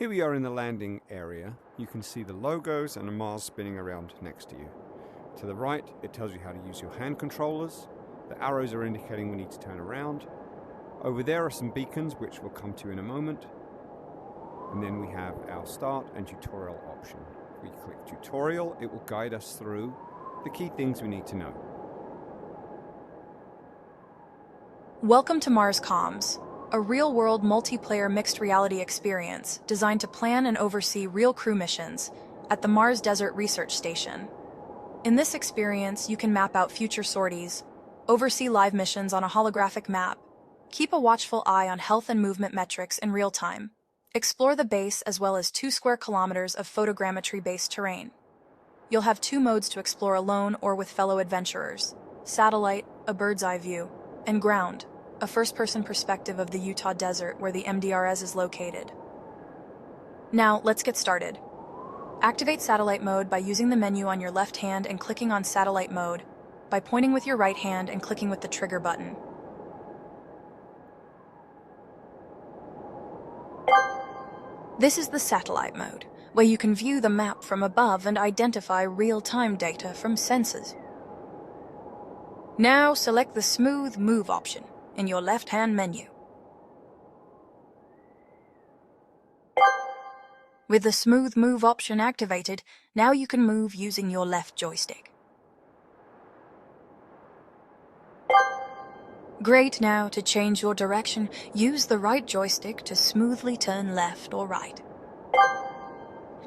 Here we are in the landing area. You can see the logos and a Mars spinning around next to you. To the right, it tells you how to use your hand controllers. The arrows are indicating we need to turn around. Over there are some beacons, which we'll come to in a moment. And then we have our start and tutorial option. If we click tutorial, it will guide us through the key things we need to know. Welcome to Mars Comms, a real-world multiplayer mixed reality experience designed to plan and oversee real crew missions at the Mars Desert Research Station. In this experience, you can map out future sorties, oversee live missions on a holographic map, keep a watchful eye on health and movement metrics in real time, explore the base as well as 2 square kilometers of photogrammetry-based terrain. You'll have 2 modes to explore alone or with fellow adventurers: satellite, a bird's eye view, and ground, a first-person perspective of the Utah desert where the MDRS is located. Now, let's get started. Activate satellite mode by using the menu on your left hand and clicking on satellite mode, by pointing with your right hand and clicking with the trigger button. This is the satellite mode, where you can view the map from above and identify real-time data from sensors. Now select the Smooth Move option in your left-hand menu. With the Smooth Move option activated, now you can move using your left joystick. Great. Now, to change your direction, use the right joystick to smoothly turn left or right.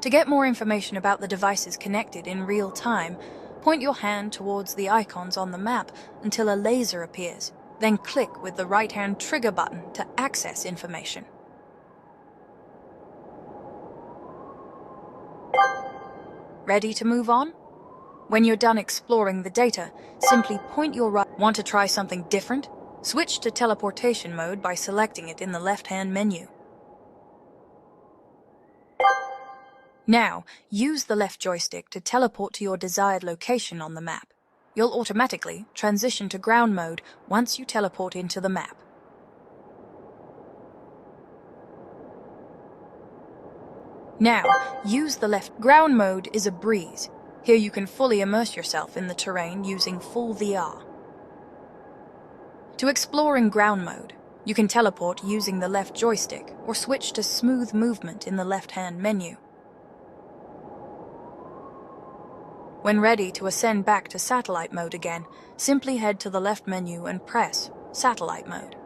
To get more information about the devices connected in real time, point your hand towards the icons on the map until a laser appears, then click with the right-hand trigger button to access information. Ready to move on? When you're done exploring the data, simply point your right. Want to try something different? Switch to teleportation mode by selecting it in the left-hand menu. Now, use the left joystick to teleport to your desired location on the map. You'll automatically transition to ground mode once you teleport into the map. Now, use the left. Ground mode is a breeze. Here you can fully immerse yourself in the terrain using full VR. To explore in ground mode, you can teleport using the left joystick or switch to smooth movement in the left-hand menu. When ready to ascend back to satellite mode again, simply head to the left menu and press Satellite Mode.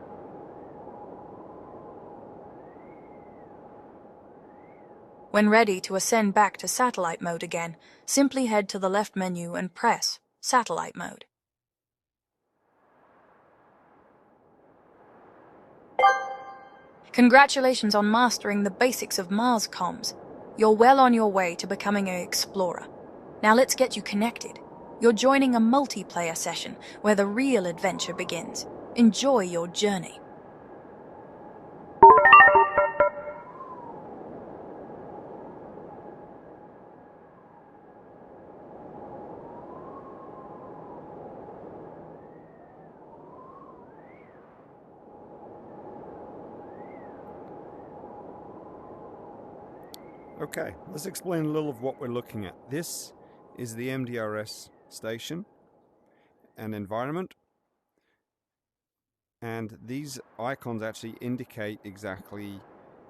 When ready to ascend back to satellite mode again, simply head to the left menu and press Satellite Mode. Congratulations on mastering the basics of Mars Comms. You're well on your way to becoming an explorer. Now let's get you connected. You're joining a multiplayer session where the real adventure begins. Enjoy your journey. Okay, let's explain a little of what we're looking at. This is the MDRS station and environment. And these icons actually indicate exactly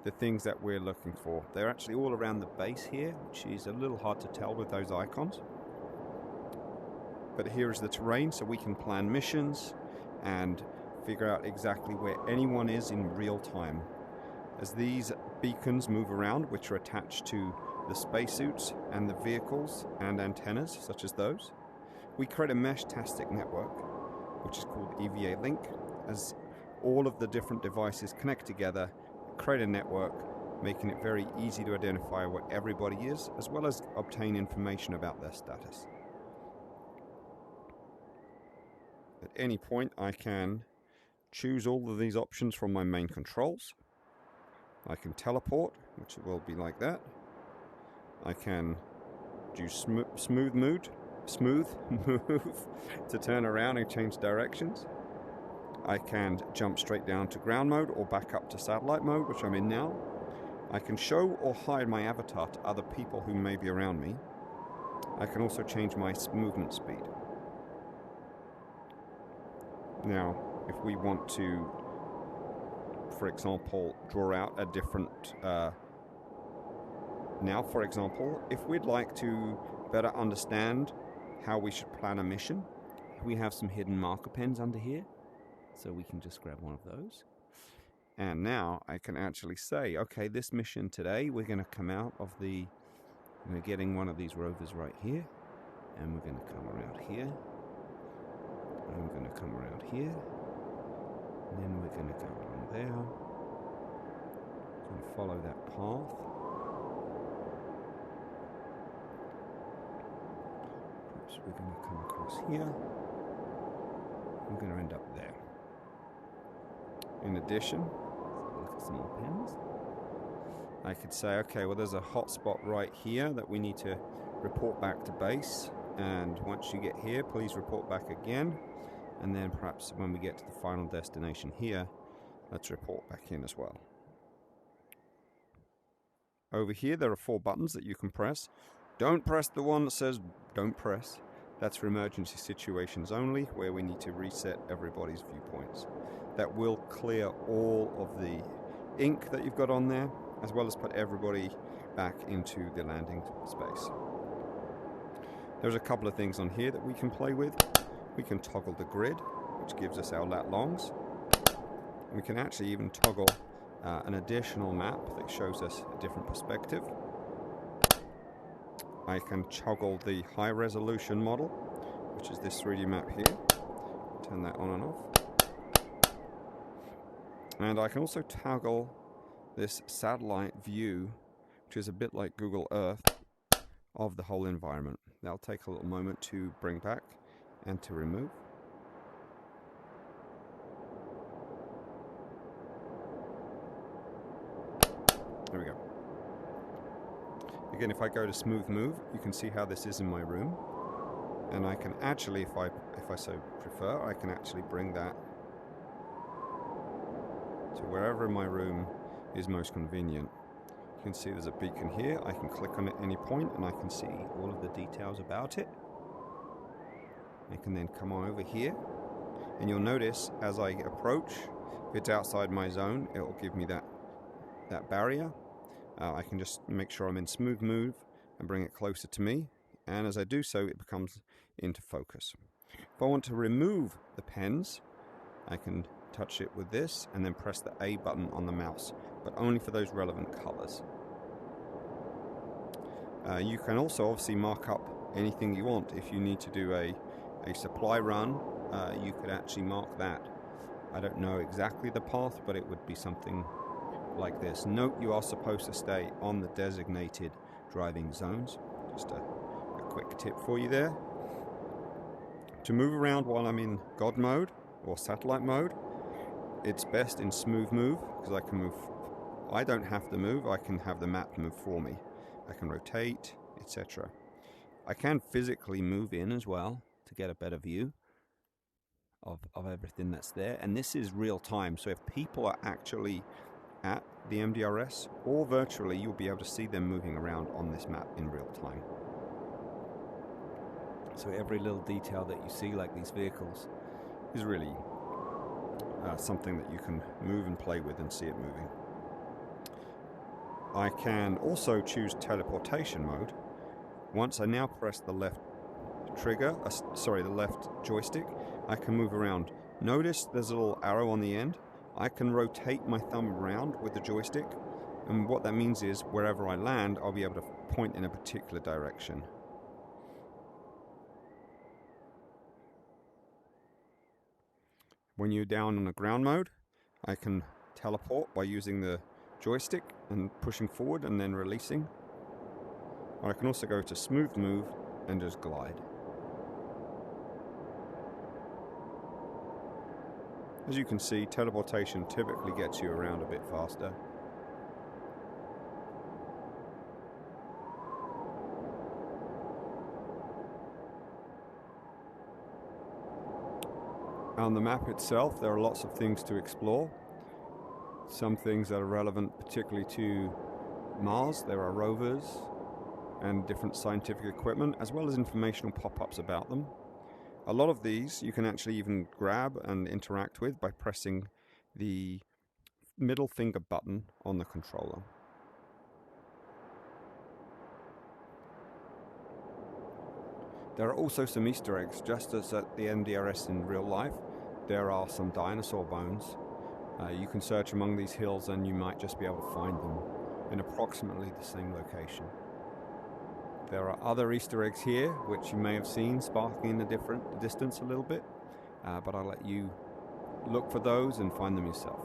the things that we're looking for. They're actually all around the base here, which is a little hard to tell with those icons. But here is the terrain, so we can plan missions and figure out exactly where anyone is in real time. As these beacons move around, which are attached to the spacesuits and the vehicles and antennas, such as those, we create a mesh-tastic network, which is called EVA Link. As all of the different devices connect together, create a network, making it very easy to identify where everybody is, as well as obtain information about their status. At any point, I can choose all of these options from my main controls. I can teleport, which will be like that. I can do smooth move to turn around and change directions. I can jump straight down to ground mode or back up to satellite mode, which I'm in now. I can show or hide my avatar to other people who may be around me. I can also change my movement speed. Now, if we want to, for example, draw out a different... now, for example, if we'd like to better understand how we should plan a mission, we have some hidden marker pens under here. So we can just grab one of those. And now I can actually say, okay, this mission today, we're going to come out of the... We're getting one of these rovers right here. And we're going to come around here. And we're going to come around here. And then we're going to go along there. And follow that path. Perhaps we're going to come across here. We're going to end up there. In addition, look at some more pens. I could say, okay, well, there's a hotspot right here that we need to report back to base. And once you get here, please report back again. And then perhaps when we get to the final destination here, let's report back in as well. Over here, there are 4 buttons that you can press. Don't press the one that says don't press. That's for emergency situations only, where we need to reset everybody's viewpoints. That will clear all of the ink that you've got on there, as well as put everybody back into the landing space. There's a couple of things on here that we can play with. We can toggle the grid, which gives us our lat longs. We can actually even toggle an additional map that shows us a different perspective. I can toggle the high resolution model, which is this 3D map here. Turn that on and off. And I can also toggle this satellite view, which is a bit like Google Earth, of the whole environment. That'll take a little moment to bring back and to remove. There we go. Again, if I go to smooth move, you can see how this is in my room. And I can actually, if I so prefer, I can actually bring that to wherever in my room is most convenient. You can see there's a beacon here. I can click on it at any point and I can see all of the details about it. I can then come on over here and you'll notice as I approach, if it's outside my zone, it will give me that barrier. I can just make sure I'm in smooth move and bring it closer to me, and as I do so it becomes into focus. If I want to remove the pens, I can touch it with this and then press the A button on the mouse, but only for those relevant colors. You can also obviously mark up anything you want. If you need to do a supply run, you could actually mark that. I don't know exactly the path, but it would be something like this. Note you are supposed to stay on the designated driving zones. Just a quick tip for you there. To move around while I'm in God mode or satellite mode, it's best in smooth move because I can move. I don't have to move, I can have the map move for me. I can rotate, etc. I can physically move in as well to get a better view of everything that's there. And this is real time, so if people are actually at the MDRS or virtually, you'll be able to see them moving around on this map in real time. So every little detail that you see, like these vehicles, is really something that you can move and play with and see it moving. I can also choose teleportation mode. Once I now press the left trigger, the left joystick, I can move around. Notice there's a little arrow on the end. I can rotate my thumb around with the joystick, and what that means is wherever I land, I'll be able to point in a particular direction. When you're down on the ground mode, I can teleport by using the joystick and pushing forward and then releasing. Or I can also go to smooth move and just glide. As you can see, teleportation typically gets you around a bit faster. On the map itself, there are lots of things to explore. Some things that are relevant particularly to Mars, there are rovers and different scientific equipment, as well as informational pop-ups about them. A lot of these you can actually even grab and interact with by pressing the middle finger button on the controller. There are also some Easter eggs, just as at the MDRS in real life. There are some dinosaur bones. You can search among these hills and you might just be able to find them in approximately the same location. There are other Easter eggs here, which you may have seen sparking in the distance a little bit, but I'll let you look for those and find them yourself.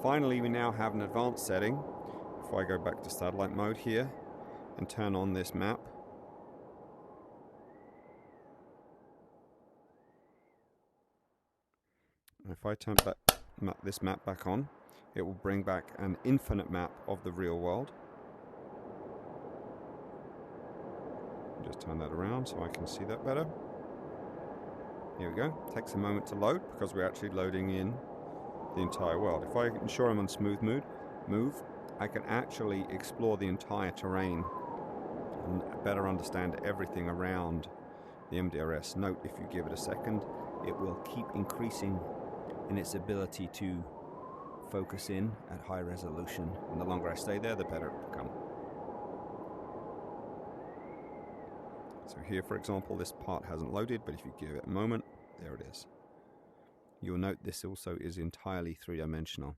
Finally, we now have an advanced setting. If I go back to satellite mode here and turn on this map, if I turn this map back on, it will bring back an infinite map of the real world. Just turn that around so I can see that better. Here we go. Takes a moment to load because we're actually loading in the entire world. If I ensure I'm on smooth move, I can actually explore the entire terrain and better understand everything around the MDRS. Note, if you give it a second, it will keep increasing in its ability to focus in at high resolution, and the longer I stay there, the better it will become. So here, for example, this part hasn't loaded, but if you give it a moment, there it is. You'll note this also is entirely three-dimensional.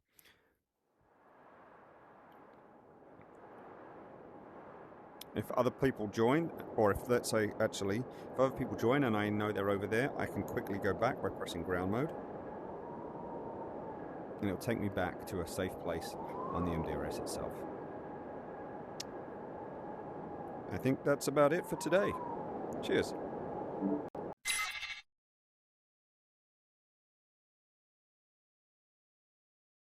If other people join, or if, let's say, actually, if other people join and I know they're over there, I can quickly go back by pressing ground mode. And it'll take me back to a safe place on the MDRS itself. I think that's about it for today. Cheers.